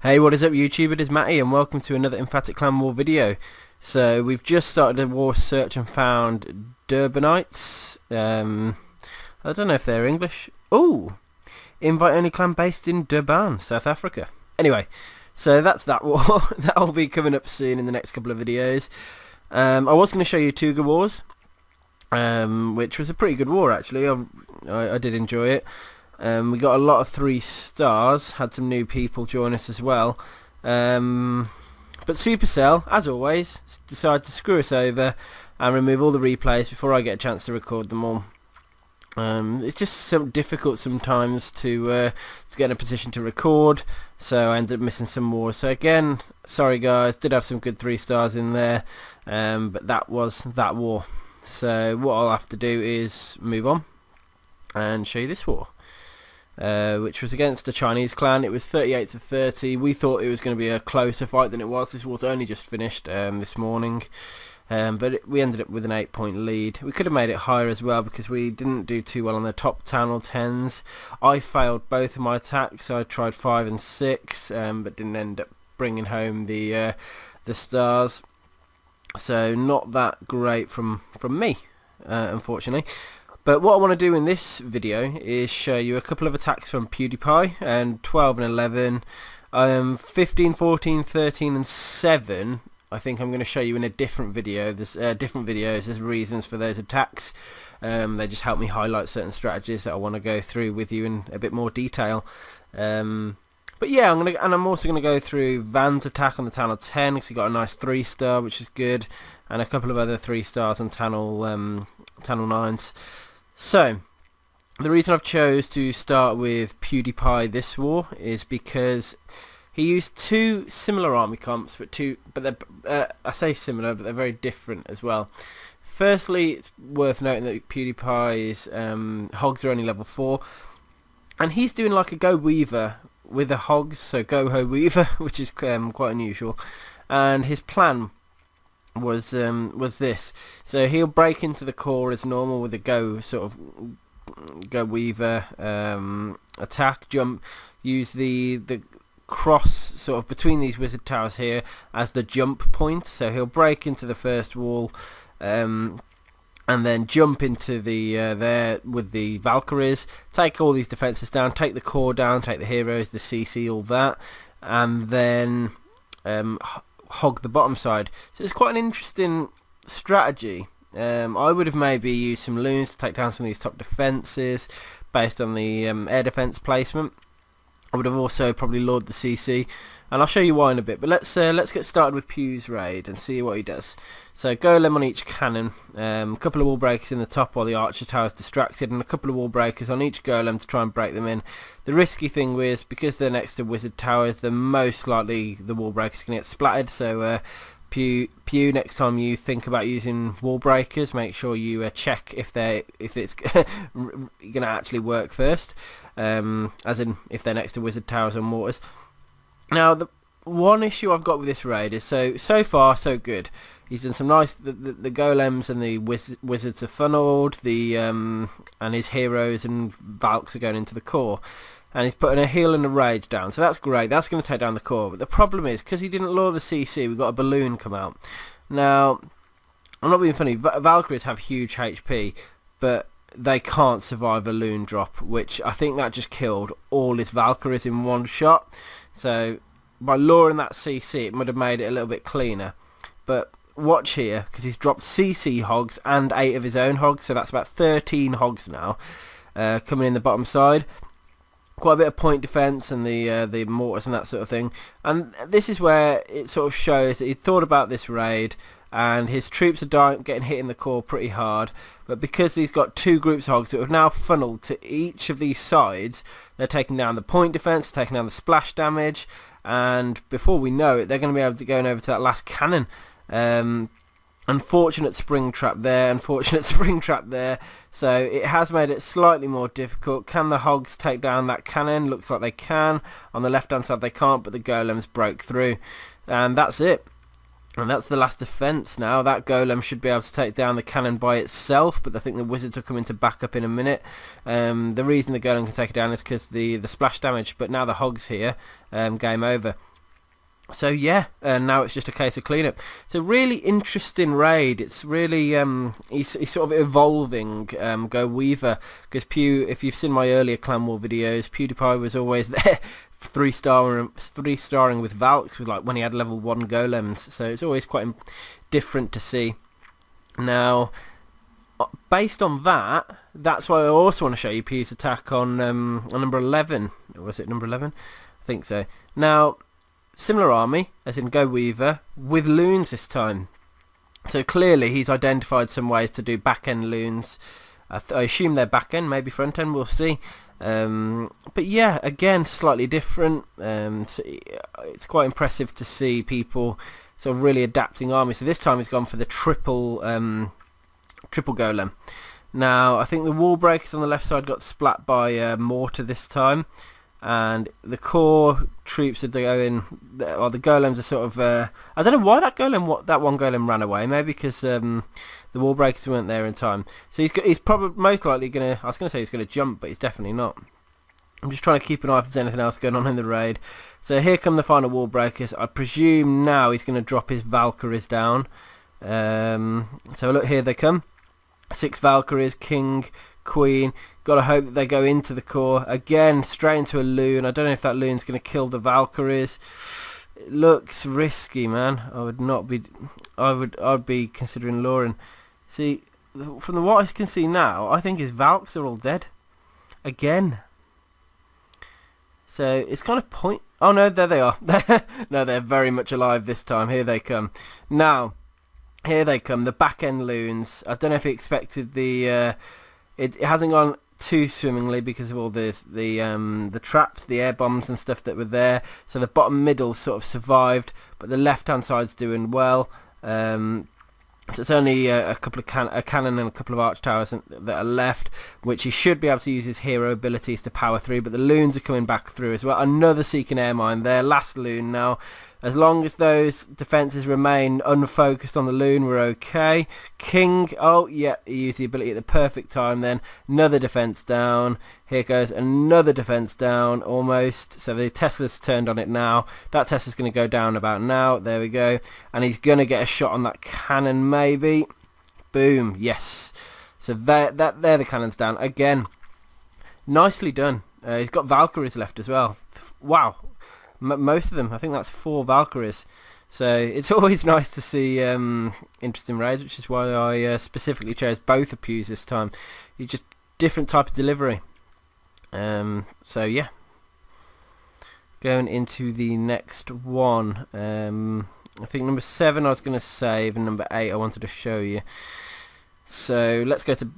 Hey, what is up YouTube? It is Matty and welcome to another Emphatic Clan War video. So we've just started a war search and found Durbanites. I don't know if they're English. Oh, invite only clan based in Durban, South Africa. Anyway, so that's that war. That'll be coming up soon in the next couple of videos. I was going to show you Tuga Wars, which was a pretty good war actually. I did enjoy it. We got a lot of 3 stars, had some new people join us as well, but Supercell, as always, decided to screw us over and remove all the replays before I get a chance to record them all. It's just so difficult sometimes to get in a position to record, so I ended up missing some more. So again, sorry guys, did have some good 3 stars in there, but that was that war. So what I'll have to do is move on and show you this war. Which was against a Chinese clan. It was 38-30. We thought it was going to be a closer fight than it was. This war's only just finished this morning, but we ended up with an 8-point lead. We could have made it higher as well because we didn't do too well on the top 10 or 10s. I failed both of my attacks. I tried 5 and 6, but didn't end up bringing home the stars. So not that great from me, unfortunately. But what I want to do in this video is show you a couple of attacks from PewDiePie, and 12 and 11, 15, 14, 13 and 7 I think I'm going to show you in a different video. There's different videos, there's reasons for those attacks. They just help me highlight certain strategies that I want to go through with you in a bit more detail. But yeah, I'm also going to go through Van's attack on the Tunnel 10 because he got a nice 3-star, which is good, and a couple of other 3 stars on Tunnel 9s. So, the reason I've chose to start with PewDiePie this war is because he used 2 similar army comps, but they're, I say similar, but they're very different as well. Firstly, it's worth noting that PewDiePie's hogs are only level 4, and he's doing like a GoWiWi with the hogs, so GoHo Weaver, which is quite unusual, and his plan was this. So he'll break into the core as normal with a GoWiWi attack, jump, use the cross sort of between these wizard towers here as the jump point. So he'll break into the first wall, and then jump into the there with the Valkyries, take all these defenses down, take the core down, take the heroes, the CC, all that, and then hog the bottom side. So it's quite an interesting strategy. I would have maybe used some Lunes to take down some of these top defences based on the air defence placement. I would have also probably lured the CC, and I'll show you why in a bit. But let's get started with Pew's raid and see what he does. So golem on each cannon, a couple of wall breakers in the top while the archer tower's distracted, and a couple of wall breakers on each golem to try and break them in. The risky thing is, because they're next to wizard towers, they're most likely the wall breakers can get splattered. So Pew, next time you think about using wall breakers, make sure you check if it's gonna actually work first, as in if they're next to wizard towers or mortars. Now the one issue I've got with this raid is so far so good. He's done some nice, the golems and the wizards are funneled, and his heroes and Valks are going into the core, and he's putting a heal and a rage down, so that's great. That's going to take down the core. But the problem is, because he didn't lure the CC, we've got a balloon come out. Now, I'm not being funny, Valkyries have huge HP, but they can't survive a Lune drop, which I think that just killed all his Valkyries in one shot. So by luring that CC, it would have made it a little bit cleaner. But watch here, because he's dropped CC hogs and 8 of his own hogs, so that's about 13 hogs now coming in the bottom side. Quite a bit of point defense and the mortars and that sort of thing. And this is where it sort of shows that he thought about this raid, and his troops are getting hit in the core pretty hard. But because he's got 2 groups of hogs that have now funneled to each of these sides, they're taking down the point defense, they're taking down the splash damage, and before we know it, they're going to be able to go over to that last cannon. Unfortunate spring trap there, unfortunate spring trap there, so it has made it slightly more difficult. Can the hogs take down that cannon? Looks like they can. On the left hand side they can't, but the golems broke through, and that's it. And that's the last defense now. That golem should be able to take down the cannon by itself, but I think the wizards are coming to back up in a minute. The reason the golem can take it down is because the splash damage, but now the hog's here, game over. So yeah, and now it's just a case of cleanup. It's a really interesting raid. It's really he's sort of evolving GoWiWi, because if you've seen my earlier Clan War videos, PewDiePie was always there three-starring with Valks, with like when he had level 1 golems. So it's always quite different to see. Now, based on that, that's why I also want to show you Pew's attack on number 11. Was it number 11? I think so. Now, similar army, as in GoWiWi, with Lunes this time. So clearly he's identified some ways to do back-end Lunes. I assume they're back-end, maybe front-end, we'll see. But yeah, again, slightly different. So it's quite impressive to see people sort of really adapting armies. So this time he's gone for the triple golem. Now, I think the wall breakers on the left side got splat by mortar this time. And the core troops are going, or the golems are sort of, I don't know why that one golem ran away. Maybe because the wall breakers weren't there in time. So he's probably most likely gonna. I was gonna say he's gonna jump, but he's definitely not. I'm just trying to keep an eye if there's anything else going on in the raid. So here come the final wall breakers. I presume now he's gonna drop his Valkyries down. So look, here they come. 6 Valkyries, King, Queen. Gotta hope that they go into the core again, straight into a Lune. I don't know if that Lune's gonna kill the Valkyries. It looks risky, man. I'd be considering luring. See, from what I can see now, I think his Valks are all dead again. So it's kind of point. Oh no, there they are. No, they're very much alive this time. Here they come. Now, here they come. The back end Lunes. I don't know if he expected the. It hasn't gone too swimmingly because of all the traps, the air bombs and stuff that were there. So the bottom middle sort of survived, but the left hand side's doing well. So it's only a couple of a cannon and a couple of arch towers that are left, which he should be able to use his hero abilities to power through. But the Lunes are coming back through as well. Another Seeking Air Mine there, last Lune now. As long as those defences remain unfocused on the Lune, we're okay. King, oh yeah, he used the ability at the perfect time then. Another defence down. Here goes another defence down, almost. So the Tesla's turned on it now. That Tesla's going to go down about now. There we go. And he's going to get a shot on that cannon, maybe. Boom, yes. So they're the cannons down. Again, nicely done. He's got Valkyries left as well. Wow. Most of them, I think that's 4 Valkyries. So it's always nice to see interesting raids, which is why I specifically chose both of Pew's this time. You just different type of delivery. So yeah, going into the next one. I think number 7 I was going to save, and number 8 I wanted to show you. So let's go to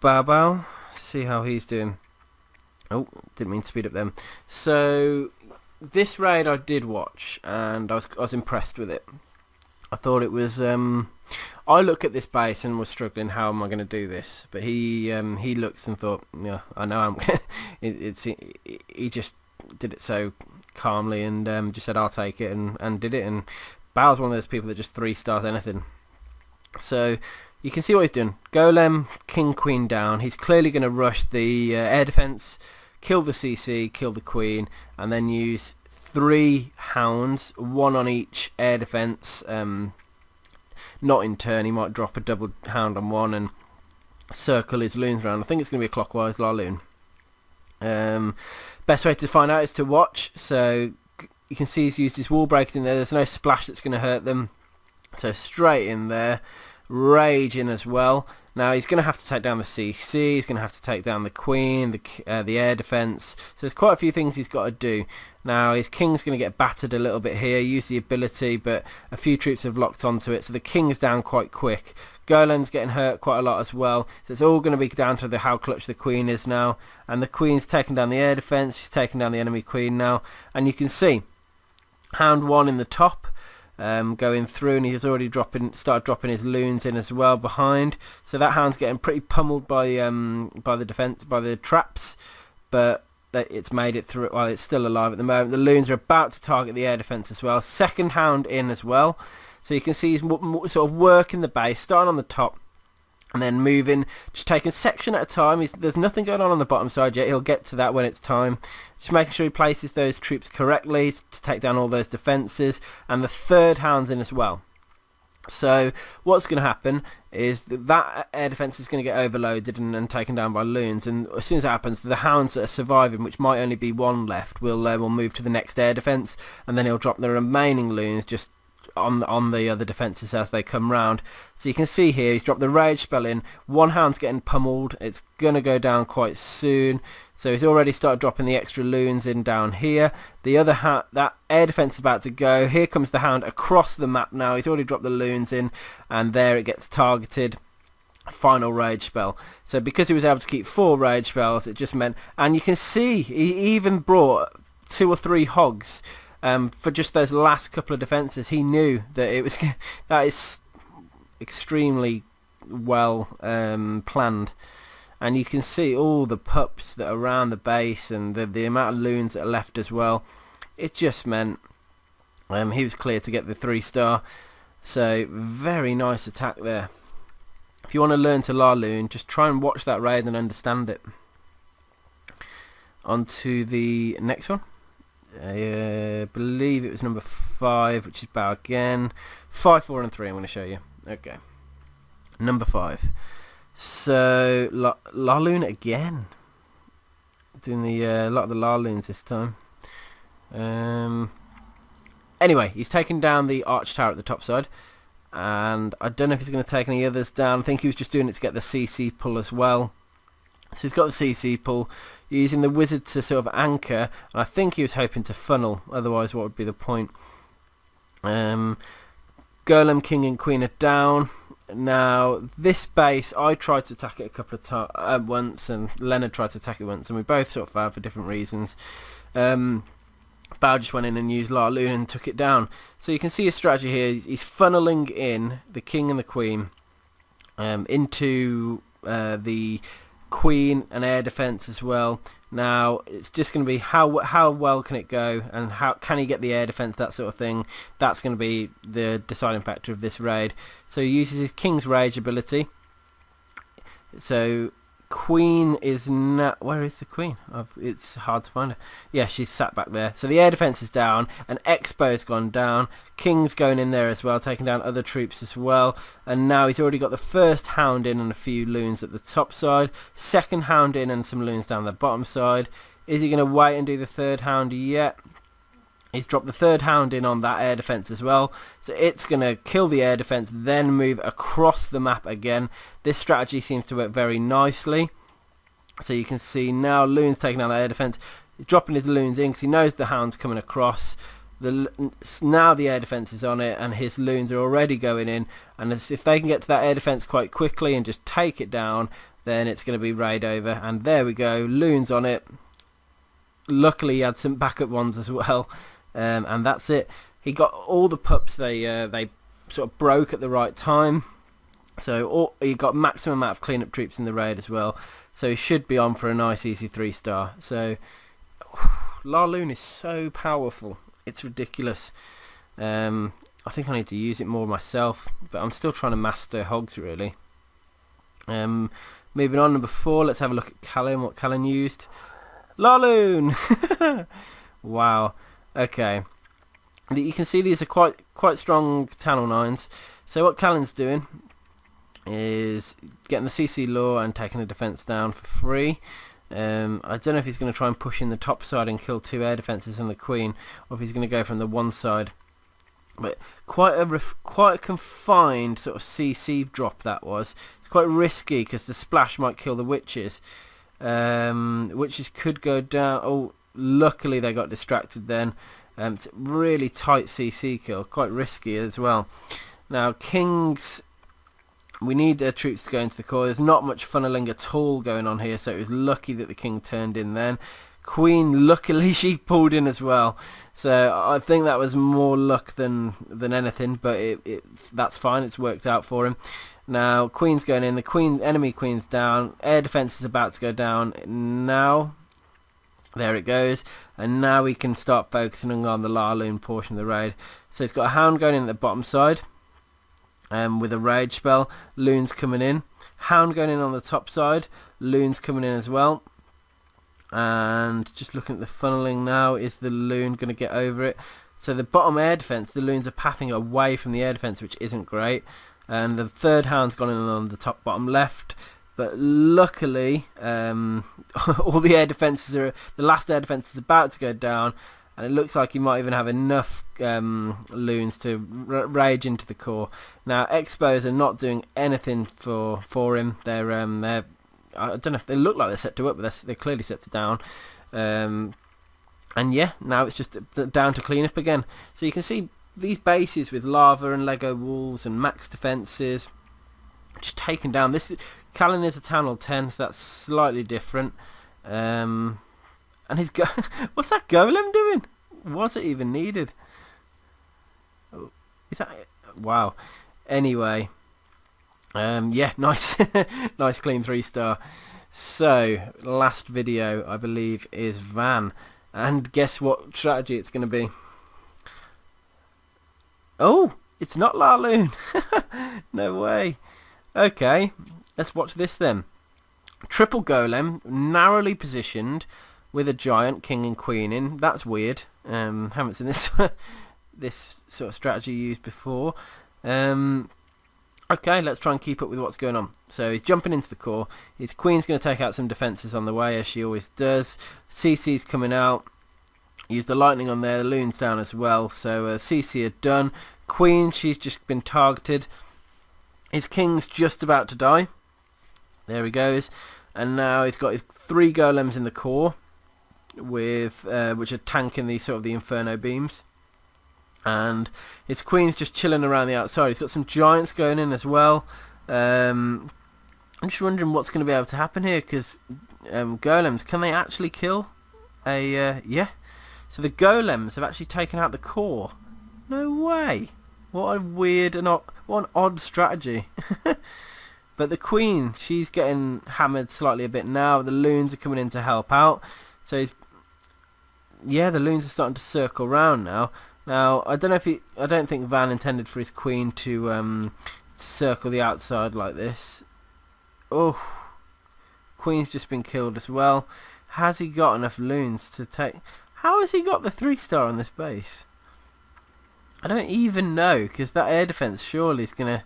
Bao, see how he's doing. Oh, didn't mean to speed up them. So this raid I did watch, and I was impressed with it. I thought it was. I look at this base and was struggling. How am I going to do this? But he looks and thought, yeah, I know I'm. He just did it so calmly and just said, I'll take it, and did it. And Bao's one of those people that just 3 stars anything. So you can see what he's doing. Golem, King, Queen down. He's clearly going to rush the air defense, kill the CC, kill the Queen, and then use 3 hounds, 1 on each air defense. Not in turn, he might drop a double hound on one and circle his Lunes around. I think it's going to be a clockwise Lavaloon. Best way to find out is to watch. So you can see he's used his wall breakers in there. There's no splash that's going to hurt them. So straight in there. Raging as well. Now he's going to have to take down the CC, he's going to have to take down the Queen, the air defense. So there's quite a few things he's got to do. Now his King's going to get battered a little bit here, use the ability, but a few troops have locked onto it, so the King's down quite quick. Golem's getting hurt quite a lot as well, so it's all going to be down to how clutch the Queen is now. And the Queen's taking down the air defense, she's taking down the enemy Queen now, and you can see Hound 1 in the top. Going through, and he's already started dropping his Lunes in as well behind. So that hound's getting pretty pummeled by the defense, by the traps, but it's made it through. Well, it's still alive at the moment. The Lunes are about to target the air defense as well. Second hound in as well. So you can see he's sort of working the base, starting on the top, and then moving, just taking a section at a time. There's nothing going on the bottom side yet. He'll get to that when it's time. Just making sure he places those troops correctly to take down all those defences, and the third hound's in as well. So what's going to happen is that air defence is going to get overloaded and taken down by loons, and as soon as that happens, the hounds that are surviving, which might only be one left, will move to the next air defence, and then he'll drop the remaining loons just on the other defences as they come round. So you can see here he's dropped the rage spell in. One hound's getting pummeled. It's going to go down quite soon. So he's already started dropping the extra loons in down here. The other that air defence is about to go. Here comes the hound across the map now. He's already dropped the loons in, and there it gets targeted. Final rage spell. So because he was able to keep 4 rage spells, it just meant, and you can see he even brought 2 or 3 hogs for just those last couple of defences. He knew that it was that is extremely well planned. And you can see all the pups that are around the base, and the amount of loons that are left as well. It just meant he was clear to get the 3-star. So very nice attack there. If you want to learn to Lavaloon, just try and watch that raid and understand it. On to the next one. I believe it was number 5, which is bow again. 5, 4 and 3 I'm going to show you. Okay. Number 5. So Lavaloon again, doing the lot of the Lavaloons this time. Anyway, he's taken down the arch tower at the top side, and I don't know if he's going to take any others down. I think he was just doing it to get the CC pull as well. So he's got the CC pull, using the wizard to sort of anchor, and I think he was hoping to funnel, otherwise what would be the point? Golem, king and queen are down. Now this base, I tried to attack it a couple of times once, and Leonard tried to attack it once, and we both sort of failed for different reasons. Bao just went in and used Lavaloon and took it down. So you can see his strategy here. He's funneling in the king and the queen into the queen and air defense as well. Now it's just going to be how well can it go, and how can he get the air defense, that sort of thing. That's going to be the deciding factor of this raid. So he uses his King's Rage ability. So queen is not, where is the queen? It's hard to find her. Yeah, she's sat back there. So the air defense is down, and Expo's gone down. King's going in there as well, taking down other troops as well. And now he's already got the first hound in and a few loons at the top side. Second hound in and some loons down the bottom side. Is he going to wait and do the third hound yet? He's dropped the third hound in on that air defense as well, so it's going to kill the air defense, then move across the map again. This strategy seems to work very nicely. So you can see now Lune's taking down the air defense. He's dropping his loons in because he knows the hound's coming across. Now the air defense is on it, and his loons are already going in, and if they can get to that air defense quite quickly and just take it down, then it's going to be raid over. And there we go, loons on it. Luckily he had some backup ones as well. And that's it. He got all the pups they sort of broke at the right time. So he got maximum amount of cleanup troops in the raid as well. So he should be on for a nice easy 3-star. So Lavaloon is so powerful. It's ridiculous. I think I need to use it more myself, but I'm still trying to master hogs really. Moving on, number 4. Let's have a look at Callan. What Callan used. Lavaloon. Wow. Okay, you can see these are quite strong Channel 9s. So what Callan's doing is getting the CC law and taking the defense down for free. I don't know if he's going to try and push in the top side and kill 2 air defenses and the queen, or if he's going to go from the one side. But quite a confined sort of CC drop that was. It's quite risky because the splash might kill the witches. Witches could go down. Oh, luckily they got distracted then. It's a really tight CC kill, quite risky as well. Now Kings, we need their troops to go into the core. There's not much funneling at all going on here, so it was lucky that the king turned in then. Queen, luckily she pulled in as well, so I think that was more luck than anything, but that's fine, it's worked out for him. Now queen's going in, the enemy queen's down, air defense is about to go down now. There it goes, and now we can start focusing on the Lavaloon portion of the raid. So it's got a hound going in at the bottom side with a rage spell. Loon's coming in. Hound going in on the top side. Lune's coming in as well. And just looking at the funneling now, is the Lune going to get over it? So the bottom air defense, the Lunes are pathing away from the air defense, which isn't great. And the third Hound's gone in on the top bottom left. But luckily, all the air defences are, the last air defence is about to go down, and it looks like he might even have enough Lunes to rage into the core. Now, Expos are not doing anything for him. They're I don't know if they look like they're set to up, but they're clearly set to down. And yeah, now it's just down to clean up again. So you can see these bases with lava and Lego walls and max defences just taken down. This is, Callan is a Town Hall 10, so that's slightly different. And his what's that golem doing? Was it even needed? Oh, is that it? Wow. Anyway, yeah, nice, nice clean 3-star. So last video, I believe, is Van, and guess what strategy it's going to be? Oh, it's not Lavaloon. No way. Okay, let's watch this then. Triple golem, narrowly positioned, with a giant king and queen in. That's weird. Haven't seen this this sort of strategy used before. Okay, let's try and keep up with what's going on. So he's jumping into the core. His queen's going to take out some defences on the way, as she always does. CC's coming out. Use the lightning on there. The Lune's down as well. So CC are done. Queen, she's just been targeted. His king's just about to die. There he goes. And now he's got his 3 golems in the core, with which are tanking the sort of the inferno beams. And his queen's just chilling around the outside. He's got some giants going in as well. I'm just wondering what's going to be able to happen here, because golems, can they actually kill a yeah? So the golems have actually taken out the core. No way. What a weird and what an odd strategy. But the queen, she's getting hammered slightly a bit now. The Lunes are coming in to help out. So yeah, the Lunes are starting to circle round now. Now I don't know if I don't think Van intended for his queen to circle the outside like this. Oh, queen's just been killed as well. Has he got enough Lunes to take? How has he got the 3-star on this base? I don't even know, because that air defense surely is gonna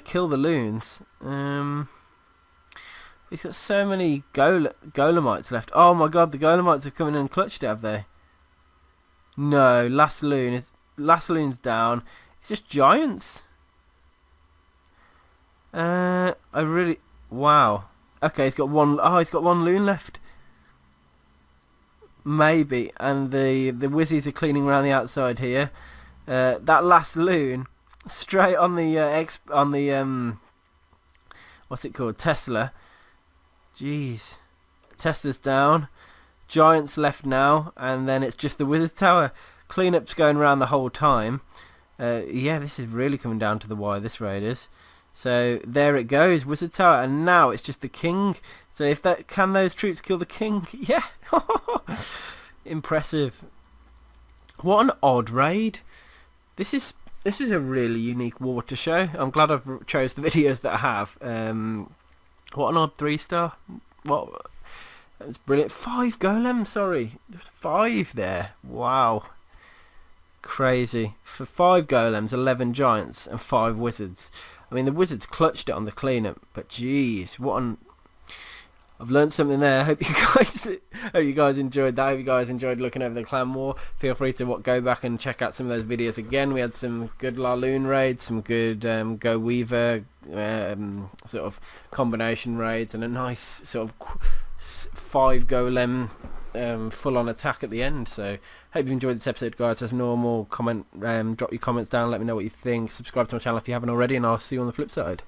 kill the Lunes. He's got so many golemites left. Oh my god, the golemites have come in and clutched it, have they? No, last Lune's down. It's just giants. Wow. Okay, he's got one. Oh, he's got one Lune left. Maybe, and the Wizzies are cleaning around the outside here. That last Lune, straight on the what's it called? Tesla. Jeez, Tesla's down. Giants left now, and then it's just the Wizard Tower. Cleanup's going around the whole time. Yeah, this is really coming down to the wire, this raid is. So there it goes, Wizard Tower, and now it's just the king. So if that, can those troops kill the king? Yeah. Impressive. What an odd raid. This is a really unique war to show. I'm glad I've chose the videos that I have. What an odd 3-star. What? That's brilliant. 5 golems, sorry. 5 there. Wow. Crazy. For 5 golems, 11 giants, and 5 wizards. I mean, the wizards clutched it on the cleanup, but jeez, what an... I've learned something there. I hope you guys enjoyed that. I hope you guys enjoyed looking over the clan war. Feel free to go back and check out some of those videos again. We had some good Lavaloon raids, some good GoHo Weaver sort of combination raids, and a nice sort of 5 golem full on attack at the end. So hope you enjoyed this episode, guys. As normal, drop your comments down, let me know what you think. Subscribe to my channel if you haven't already, and I'll see you on the flip side.